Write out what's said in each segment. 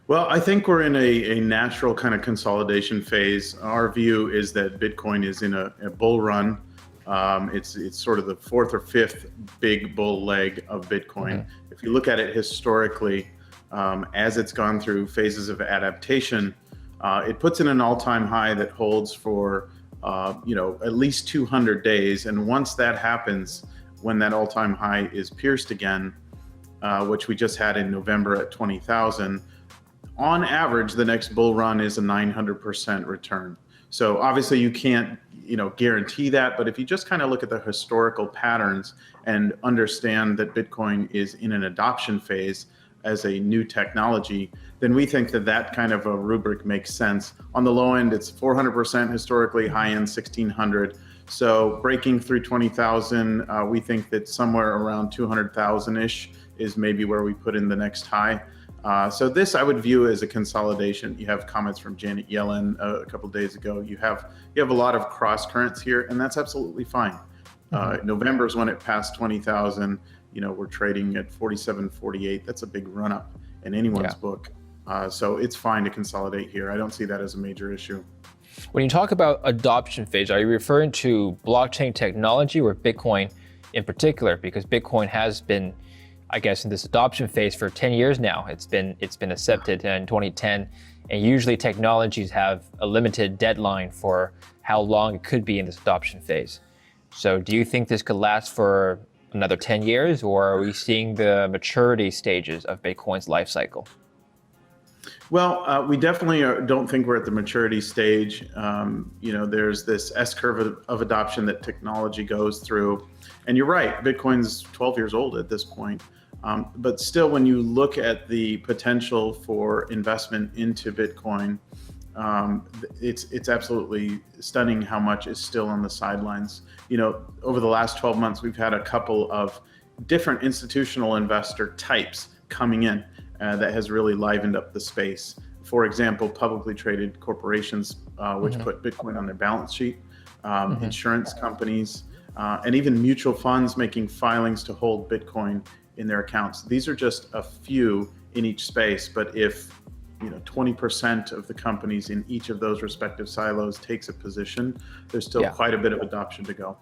Well, I think we're in a natural kind of consolidation phase. Our view is that Bitcoin is in a bull run. It's sort of the fourth or fifth big bull leg of Bitcoin. Hmm. If you look at it historically, as it's gone through phases of adaptation, it puts in an all-time high that holds for at least 200 days. And once that happens, when that all-time high is pierced again, which we just had in November at 20,000. On average, the next bull run is a 900% return. So obviously you can't, guarantee that, but if you just kind of look at the historical patterns and understand that Bitcoin is in an adoption phase as a new technology, then we think that that kind of a rubric makes sense. On the low end, it's 400% historically, high end 1600. So breaking through 20,000, we think that somewhere around 200,000-ish is maybe where we put in the next high. So this I would view as a consolidation. You have comments from Janet Yellen a couple of days ago. You have a lot of cross currents here, and that's absolutely fine. November is when it passed 20,000. We're trading at 47, 48. That's a big run up in anyone's book. So it's fine to consolidate here. I don't see that as a major issue. When you talk about adoption phase, are you referring to blockchain technology or Bitcoin in particular? Because Bitcoin has been, I guess, in this adoption phase for 10 years now. It's been accepted in 2010, and usually technologies have a limited deadline for how long it could be in this adoption phase. So do you think this could last for another 10 years, or are we seeing the maturity stages of Bitcoin's life cycle? Well, we definitely don't think we're at the maturity stage. There's this S-curve of adoption that technology goes through. And you're right, Bitcoin's 12 years old at this point. But still, when you look at the potential for investment into Bitcoin, it's absolutely stunning how much is still on the sidelines. Over the last 12 months, we've had a couple of different institutional investor types coming in that has really livened up the space. For example, publicly traded corporations, which put Bitcoin on their balance sheet, insurance companies, and even mutual funds making filings to hold Bitcoin in their accounts. These are just a few in each space, but if 20% of the companies in each of those respective silos takes a position, there's still quite a bit of adoption to go.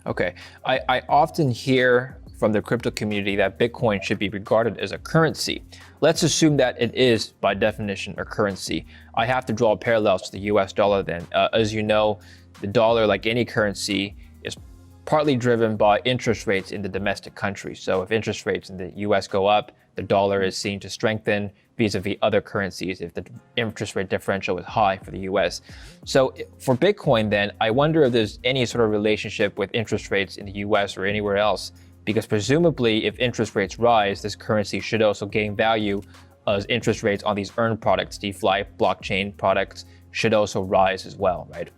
Okay, I often hear from the crypto community that Bitcoin should be regarded as a currency. Let's assume that it is, by definition, a currency. I have to draw parallels to the US dollar then. As you know, the dollar, like any currency, is partly driven by interest rates in the domestic country. So if interest rates in the US go up, the dollar is seen to strengthen vis-a-vis other currencies if the interest rate differential is high for the US. So for Bitcoin then, I wonder if there's any sort of relationship with interest rates in the US or anywhere else, because presumably if interest rates rise, this currency should also gain value as interest rates on these earned products, DeFi blockchain products, should also rise as well, right?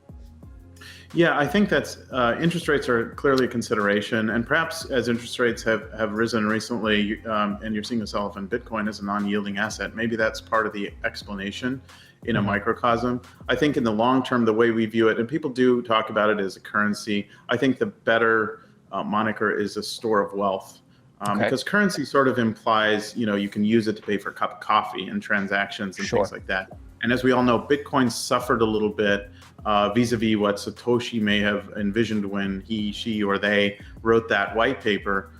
Yeah, I think that's interest rates are clearly a consideration, and perhaps as interest rates have risen recently, and you're seeing a sell-off in Bitcoin as a non-yielding asset, maybe that's part of the explanation in a microcosm. I think in the long term, the way we view it, and people do talk about it as a currency, I think the better moniker is a store of wealth. Because currency sort of implies, you can use it to pay for a cup of coffee and transactions and things like that. And as we all know, Bitcoin suffered a little bit vis-a-vis what Satoshi may have envisioned when he, she, or they wrote that white paper,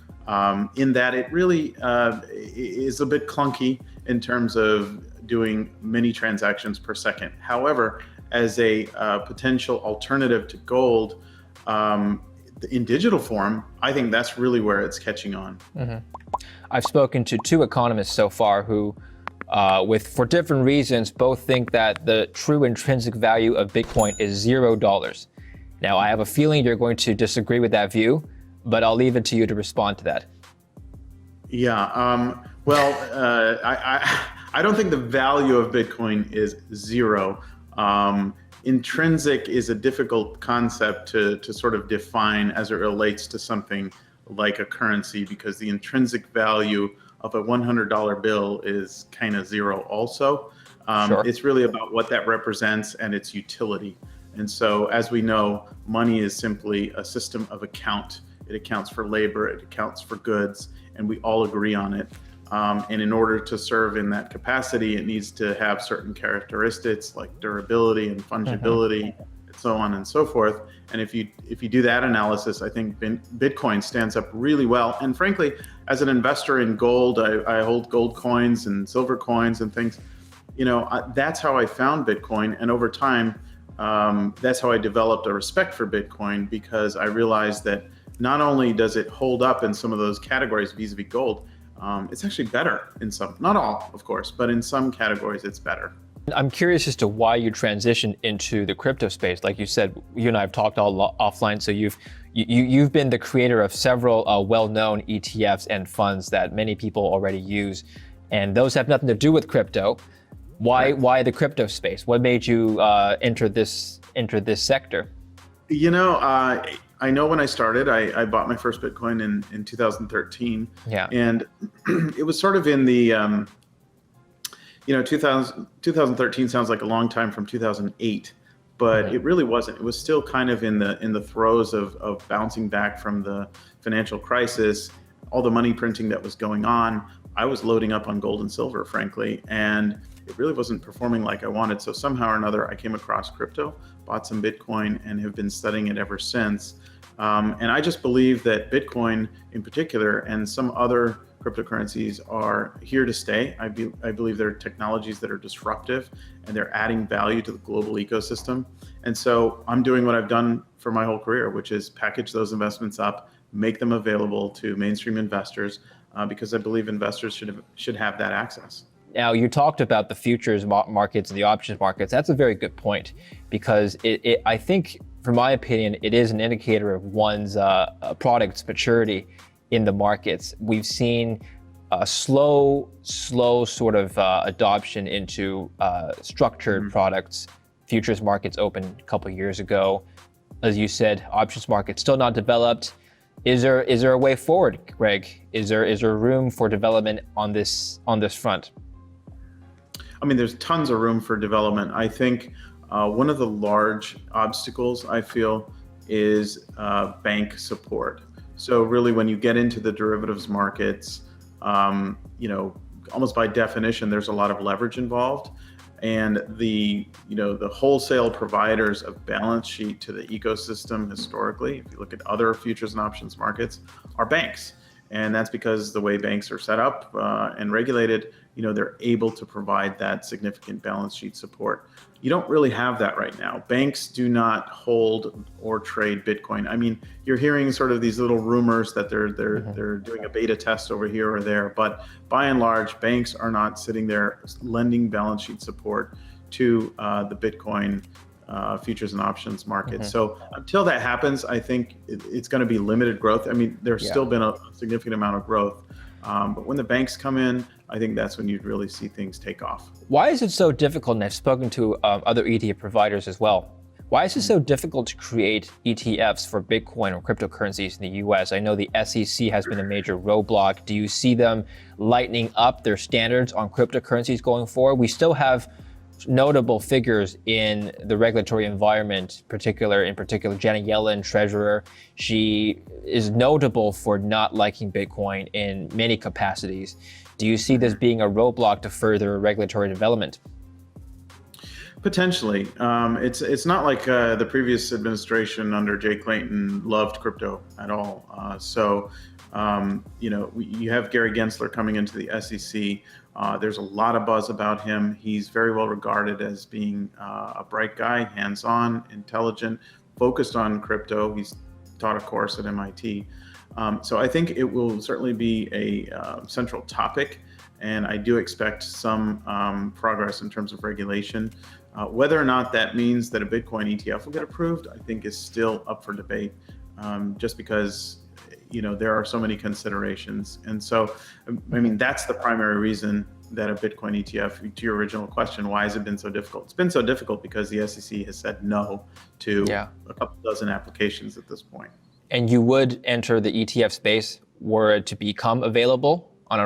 in that it really is a bit clunky in terms of doing many transactions per second. However, as a potential alternative to gold, in digital form, I think that's really where it's catching on. I've spoken to two economists so far who, for different reasons, both think that the true intrinsic value of Bitcoin is $0. Now, I have a feeling you're going to disagree with that view, but I'll leave it to you to respond to that. Yeah, I don't think the value of Bitcoin is zero. Intrinsic is a difficult concept to sort of define as it relates to something like a currency, because the intrinsic value of a $100 bill is kind of zero also. It's really about what that represents and its utility. And so, as we know, money is simply a system of account. It accounts for labor, it accounts for goods, and we all agree on it. And in order to serve in that capacity, it needs to have certain characteristics like durability and fungibility, and so on and so forth. And if you do that analysis, I think Bitcoin stands up really well. And frankly, as an investor in gold, I hold gold coins and silver coins and things. That's how I found Bitcoin. And over time, that's how I developed a respect for Bitcoin, because I realized that not only does it hold up in some of those categories vis-a-vis gold, it's actually better in some, not all, of course, but in some categories it's better. I'm curious as to why you transitioned into the crypto space. Like you said, you and I have talked all offline, so you've been the creator of several well-known ETFs and funds that many people already use, and those have nothing to do with crypto. Why the crypto space? What made you enter this sector? I know when I started, I bought my first Bitcoin in 2013. Yeah. And it was sort of in the, 2013 sounds like a long time from 2008, but it really wasn't. It was still kind of in the throes of bouncing back from the financial crisis, all the money printing that was going on. I was loading up on gold and silver, frankly, and it really wasn't performing like I wanted. So somehow or another, I came across crypto, bought some Bitcoin, and have been studying it ever since. And I just believe that Bitcoin in particular and some other cryptocurrencies are here to stay. I believe they're technologies that are disruptive and they're adding value to the global ecosystem. And so I'm doing what I've done for my whole career, which is package those investments up, make them available to mainstream investors, because I believe investors should have that access. Now, you talked about the futures markets and the options markets. That's a very good point, because I think, from my opinion, it is an indicator of one's product's maturity in the markets. We've seen a slow sort of adoption into structured products. Futures markets opened a couple of years ago. As you said, options markets still not developed. Is there a way forward, Greg? Is there room for development on this front? I mean, there's tons of room for development. I think one of the large obstacles, I feel, is bank support. So really, when you get into the derivatives markets, almost by definition, there's a lot of leverage involved. And the wholesale providers of balance sheet to the ecosystem historically, if you look at other futures and options markets, are banks. And that's because the way banks are set up and regulated, they're able to provide that significant balance sheet support. You don't really have that right now. Banks do not hold or trade Bitcoin. I mean, you're hearing sort of these little rumors that they're doing a beta test over here or there, but by and large, banks are not sitting there lending balance sheet support to the Bitcoin futures and options market. So until that happens, I think it's going to be limited growth. I mean, there's still been a significant amount of growth, but when the banks come in, I think that's when you'd really see things take off. Why is it so difficult, and I've spoken to other ETF providers as well, why is it so difficult to create ETFs for Bitcoin or cryptocurrencies in the US? I know the SEC has been a major roadblock. Do you see them lightening up their standards on cryptocurrencies going forward? We still have notable figures in the regulatory environment, in particular Janet Yellen, treasurer. She is notable for not liking Bitcoin in many capacities. Do you see this being a roadblock to further regulatory development? Potentially. It's not like the previous administration under Jay Clayton loved crypto at all. You have Gary Gensler coming into the SEC. There's a lot of buzz about him. He's very well regarded as being a bright guy, hands-on, intelligent, focused on crypto. He's taught a course at MIT. So I think it will certainly be a central topic, and I do expect some progress in terms of regulation. Whether or not that means that a Bitcoin ETF will get approved, I think is still up for debate, just because there are so many considerations. And so, I mean, that's the primary reason that a Bitcoin ETF, to your original question, why has it been so difficult? It's been so difficult because the SEC has said no to a couple dozen applications at this point. And you would enter the ETF space were it to become available on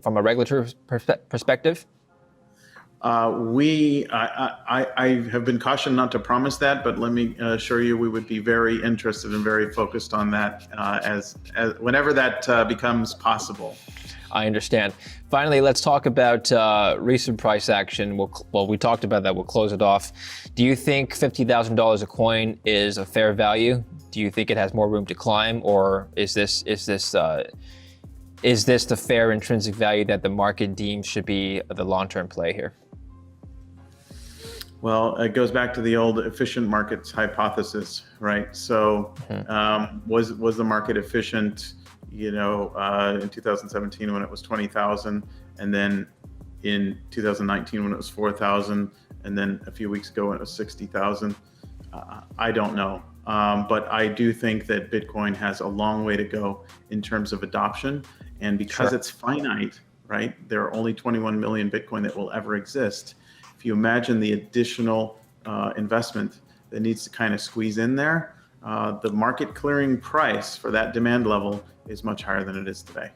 from a regulatory perspective? I have been cautioned not to promise that, but let me assure you, we would be very interested and very focused on that as whenever that becomes possible. I understand. Finally, let's talk about recent price action. Well, we talked about that. We'll close it off. Do you think $50,000 a coin is a fair value? Do you think it has more room to climb, or is this the fair intrinsic value that the market deems should be the long-term play here? Well, it goes back to the old efficient markets hypothesis, right? So, was the market efficient, in 2017 when it was 20,000, and then in 2019 when it was 4,000, and then a few weeks ago when it was 60,000? I don't know, but I do think that Bitcoin has a long way to go in terms of adoption, and because it's finite, right? There are only 21 million Bitcoin that will ever exist. If you imagine the additional investment that needs to kind of squeeze in there, the market clearing price for that demand level is much higher than it is today.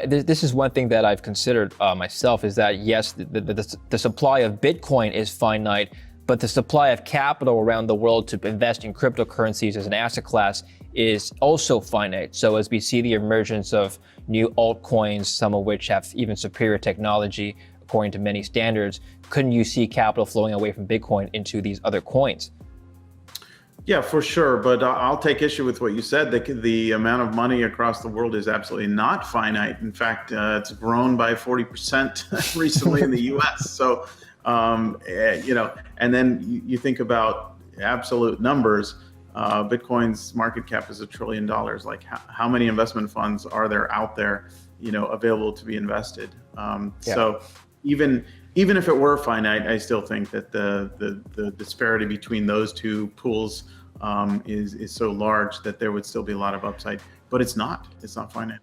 This is one thing that I've considered myself, is that yes, the supply of Bitcoin is finite, but the supply of capital around the world to invest in cryptocurrencies as an asset class is also finite. So as we see the emergence of new altcoins, some of which have even superior technology, according to many standards, couldn't you see capital flowing away from Bitcoin into these other coins? Yeah, for sure. But I'll take issue with what you said. The amount of money across the world is absolutely not finite. In fact, it's grown by 40% recently in the US. So, and then you think about absolute numbers. Bitcoin's market cap is $1 trillion. Like how many investment funds are there out there, available to be invested? So even if it were finite, I still think that the disparity between those two pools is so large that there would still be a lot of upside. But it's not finite.